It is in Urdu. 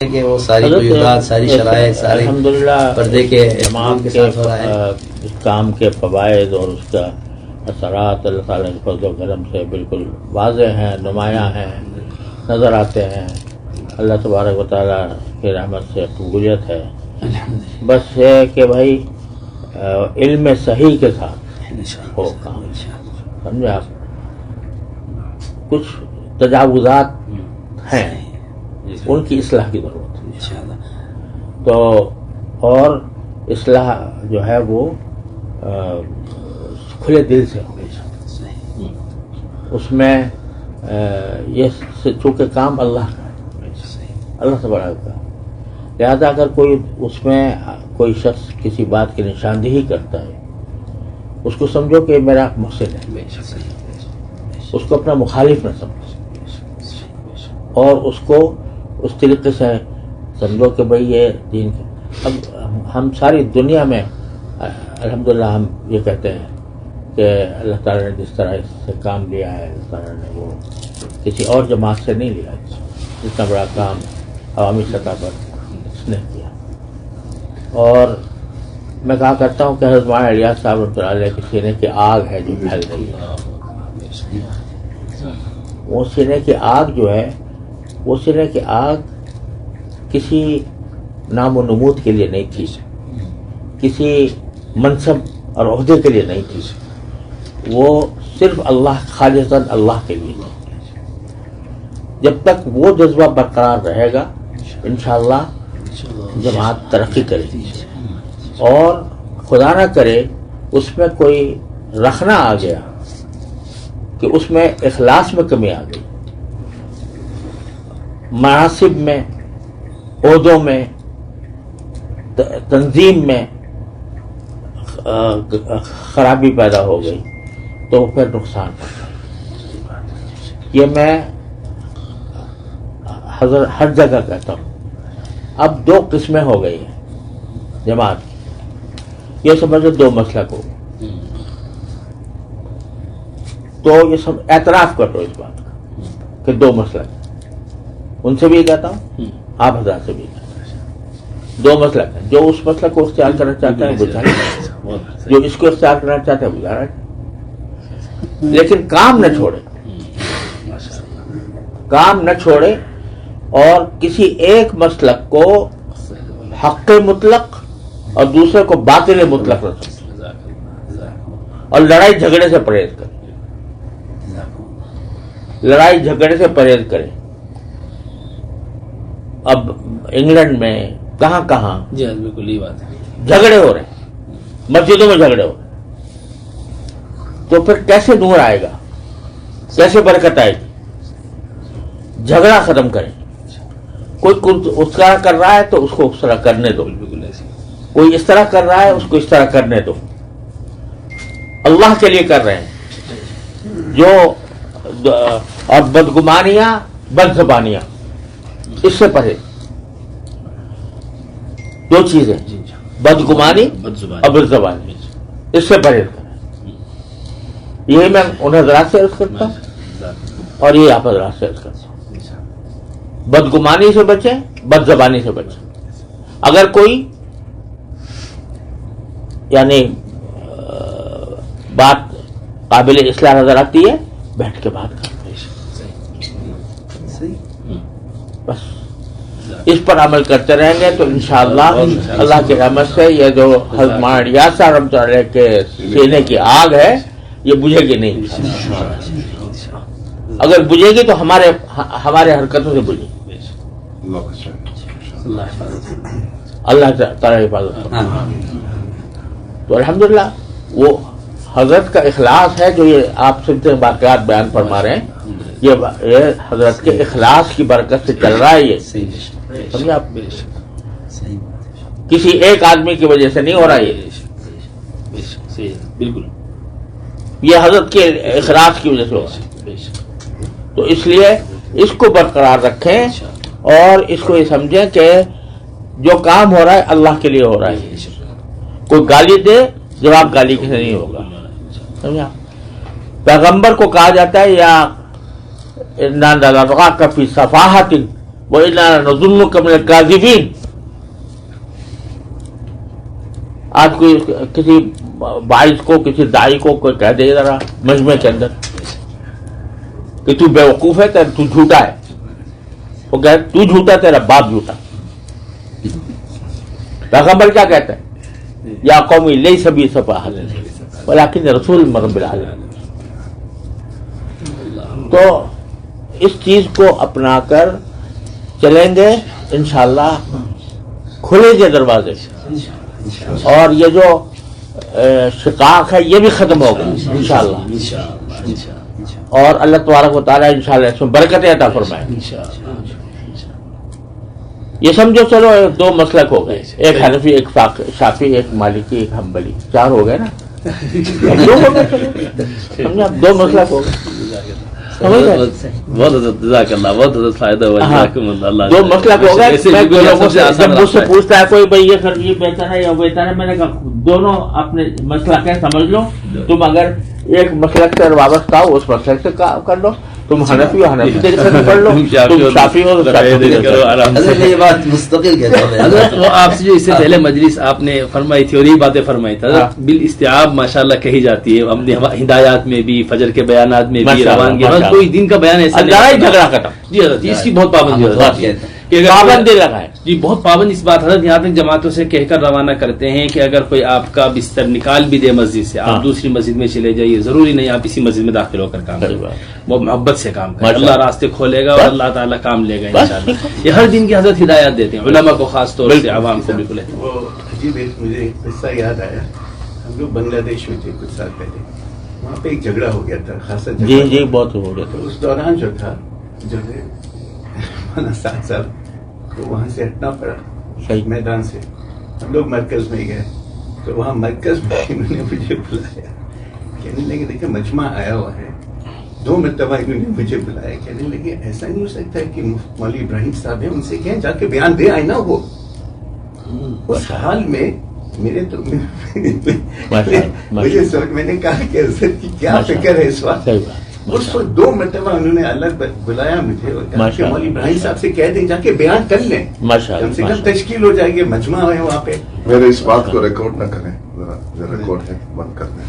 کہ وہ ساری قیودات، ساری شرائط، سارے الحمدللہ پردے کے تمام کے ساتھ ہو رہا ہے. اس کام کے فوائد اور اس کا اثرات اللہ تعالیٰ کے فضل و کرم سے بالکل واضح ہیں، نمایاں ہیں، نظر آتے ہیں. اللہ تبارک و تعالیٰ کی رحمت سے قبولیت ہے. بس یہ کہ بھائی علم صحیح کے ساتھ ہو کام. سمجھے آپ؟ کچھ تجاوزات ہیں، ان کی اصلاح کی ضرورت ہے. تو اور اصلاح جو ہے وہ کھلے دل سے ہو. اس میں یہ چونکہ کام اللہ کا ہے، اللہ تبارک کا، لہذا اگر کوئی اس میں کوئی شخص کسی بات کی نشاندہی کرتا ہے، اس کو سمجھو کہ میرا محسن ہے، اس کو اپنا مخالف نہ سمجھو، اور اس کو اس طریقے سے سمجھو کہ بھئی یہ دین کا. اب ہم ساری دنیا میں الحمدللہ ہم یہ کہتے ہیں کہ اللہ تعالیٰ نے جس طرح اس سے کام لیا ہے، اللہ تعالیٰ نے وہ کسی اور جماعت سے نہیں لیا. اتنا بڑا کام عوامی سطح پر اس نے کیا. اور میں کہا کرتا ہوں کہ حضرت مولانا الیاس صاحب رحمۃ اللہ علیہ کے سینے کی آگ ہے جو پھیل رہی ہے. وہ سینے کی آگ جو ہے، وہ سینے کی آگ کسی نام و نمود کے لیے نہیں تھی، کسی منصب اور عہدے کے لیے نہیں تھی. وہ صرف اللہ، خالصاً اللہ کے لیے. جب تک وہ جذبہ برقرار رہے گا انشاءاللہ جماعت ترقی کرے گی. اور خدا نہ کرے اس میں کوئی رکھنا آ گیا کہ اس میں اخلاص میں کمی آ گئی، مناصب میں، عہدوں میں، تنظیم میں خرابی پیدا ہو گئی تو پھر نقصان ہوتا ہے. یہ میں ہر جگہ کہتا ہوں. اب دو قسمیں ہو گئی ہیں جماعت کی. یہ سمجھو دو مسلک ہو، تو یہ سب اعتراف کر لو اس بات کا کہ دو مسلک. ان سے بھی کہتا ہوں، آپ حضرات سے بھی کہتا ہوں، دو مسلک ہیں. جو اس مسلک کو اختیار کرنا چاہتے ہیں وہ چاہیے، جو اس کو اختیار کرنا چاہتے ہیں وہ جا رہا ہے. لیکن کام نہ چھوڑے، کام نہ چھوڑے، اور کسی ایک مسلک کو حق مطلق اور دوسرے کو باطل مطلق نہ سمجھے، اور لڑائی جھگڑے سے پرہیز کرے. لڑائی جھگڑے سے پرہیز کرے. اب انگلینڈ میں کہاں کہاں جی بالکل یہ بات ہے، جھگڑے ہو رہے ہیں، مسجدوں میں جھگڑے ہو رہے ہیں. تو پھر کیسے نور آئے گا، کیسے برکت آئے گی؟ جھگڑا ختم کریں. کوئی اس طرح کر رہا ہے تو اس کو اس طرح کرنے دو، کوئی اس طرح کر رہا ہے اس کو اس طرح کرنے دو. اللہ کے لیے کر رہے ہیں جو، اور بدگمانیاں، بد زبانیاں، اس سے پرہیز. دو چیزیں، بدگمانی اور بد زبانی، اس سے پرہیز کریں. یہی میں ان حضرات سے عرض کرتا ہوں اور یہ آپ حضرات سے عرض کرتا ہوں. بدگمانی سے بچیں، بد زبانی سے بچیں. اگر کوئی یعنی بات قابل اصلاح نظر آتی ہے، بیٹھ کے بات کریں. بس اس پر عمل کرتے رہیں گے تو انشاءاللہ اللہ کی رحمت سے یہ جو حضرت مولانا الیاس صاحب رحمۃ اللہ علیہ کے سینے کی آگ ہے یہ بجھے گی نہیں. اگر بجھے گی تو ہمارے حرکتوں سے بجھے گی. اللہ تعالیٰ حفاظت کرے. تو الحمدللہ وہ حضرت کا اخلاص ہے جو یہ آپ سنتے واقعات بیان فرما رہے ہیں. یہ حضرت کے اخلاص کی برکت سے چل رہا ہے. یہ سمجھے آپ، کسی ایک آدمی کی وجہ سے نہیں ہو رہا. یہ بالکل یہ حضرت کے اخلاص کی وجہ سے ہو رہا ہے. تو اس لیے اس کو برقرار رکھیں اور اس کو یہ سمجھیں کہ جو کام ہو رہا ہے اللہ کے لیے ہو رہا ہے. کوئی گالی دے، جواب گالی کے سے نہیں ہوگا. سمجھا؟ پیغمبر کو کہا جاتا ہے یا فی صفاحت وَإِنَّا نَظُنُّكَ مِنَ الْكَاذِبِينَ. آج کوئی کسی باعث کو، کسی داعی کو کوئی کہہ دے ذرا مجمع کے اندر کہ تو بیوقوف ہے، تو جھوٹا ہے، وہ کہے تو جھوٹا، تیرا باپ جھوٹا. پیغمبر کیا کہتا ہے؟ یا قومی لیس بی سفاہۃ ولکن رسول من رب العالمین. تو اس چیز کو اپنا کر چلیں گے انشاءاللہ، کھلیں گے دروازے، اور یہ جو شقاق ہے یہ بھی ختم ہوگا انشاءاللہ، اور اللہ تبارک و تعالیٰ انشاءاللہ اس میں برکتیں عطا فرمائے. یہ سمجھو چلو دو مسلک ہو گئے، ایک حنفی، ایک شافعی، ایک مالکی، ایک حنبلی، چار ہو گئے نا. دو ہو گئے، سمجھے آپ، دو مسلک ہو گئے. بہت جزاک اللہ، بہت فائدہ ہوا. دو مسلک ہو گئے. جب مجھ سے پوچھتا ہے کوئی بھائی یہ سر یہ بہتر ہے یا بہتر ہے، میں نے کہا دونوں اپنے مسلک ہے، سمجھ لو. تم اگر ایک مسلک سے وابستہ ہو اس مسلک سے کر لو، تم حنفی ہو حنفی طریقے سے پڑھ لو، تم شافعی ہو حضرت یہ بات مستقل کہتا ہوں. حضرت وہ آپ سے جو اس سے پہلے مجلس آپ نے فرمائی تھی اور یہی باتیں فرمائی تھی حضرت، بالاستیعاب ماشاءاللہ کہی جاتی ہے اپنی ہدایات میں بھی، فجر کے بیانات میں بھی، روانگی میں کوئی دن کا بیان ایسا نہیں. جھگڑا ختم. جی حضرت، اس کی بہت پابندی پابندی لگائے. جی بہت پابند اس بات حضرت، یہاں تک جماعتوں سے کہہ کر روانہ کرتے ہیں کہ اگر کوئی آپ کا بستر نکال بھی دے مسجد سے، آپ دوسری مسجد میں چلے جائیے، ضروری نہیں آپ اسی مسجد میں داخل ہو کر کام کریں، وہ محبت سے کام کریں، اللہ راستے کھولے گا اور اللہ تعالیٰ کام لے گا انشاءاللہ. یہ ہر دن کی حضرت ہدایات دیتے ہیں علماء کو خاص طور سے، عوام کو بالکل. وہ عجیب ایک مجھے ایک قصہ یاد آیا. ہم لوگ بنگلہ دیش میں تھے کچھ سال پہلے، وہاں پہ ایک جھگڑا ہو گیا تھا خاصا. جی بہت ہو گیا تھا. اس دوران جو تھا جو ہے ساتھ ساتھ تو وہاں سے ہٹنا پڑا میدان سے. ہم لوگ مرکز میں گئے تو وہاں مرکز میں انہوں نے مجھے بلایا، کہنے لگے دیکھیں مجمع آیا ہوا ہے. 2 مرتبہ انہوں نے مجھے بلایا، کہنے لگے ایسا نہیں ہو سکتا ہے کہ مولوی ابراہیم صاحب ہیں، ان سے کہیں جا کے بیان دے آئے نا. وہ اس حال میں میرے تو مجھے سوچ، میں نے کہا کہ حضرت کی کیا فکر ہے اس وقت. اس وقت 2 مرتبہ انہوں نے الگ بلایا مجھے اور کہا کہ مولوی ابراہیم صاحب سے کہہ دیں جا کے بیان کر لیں، کم سے کم تشکیل ہو جائے گی، مجمع ہے وہاں پہ. میرے اس بات کو ریکارڈ نہ کریں، ریکارڈ ہے بند کر دیں.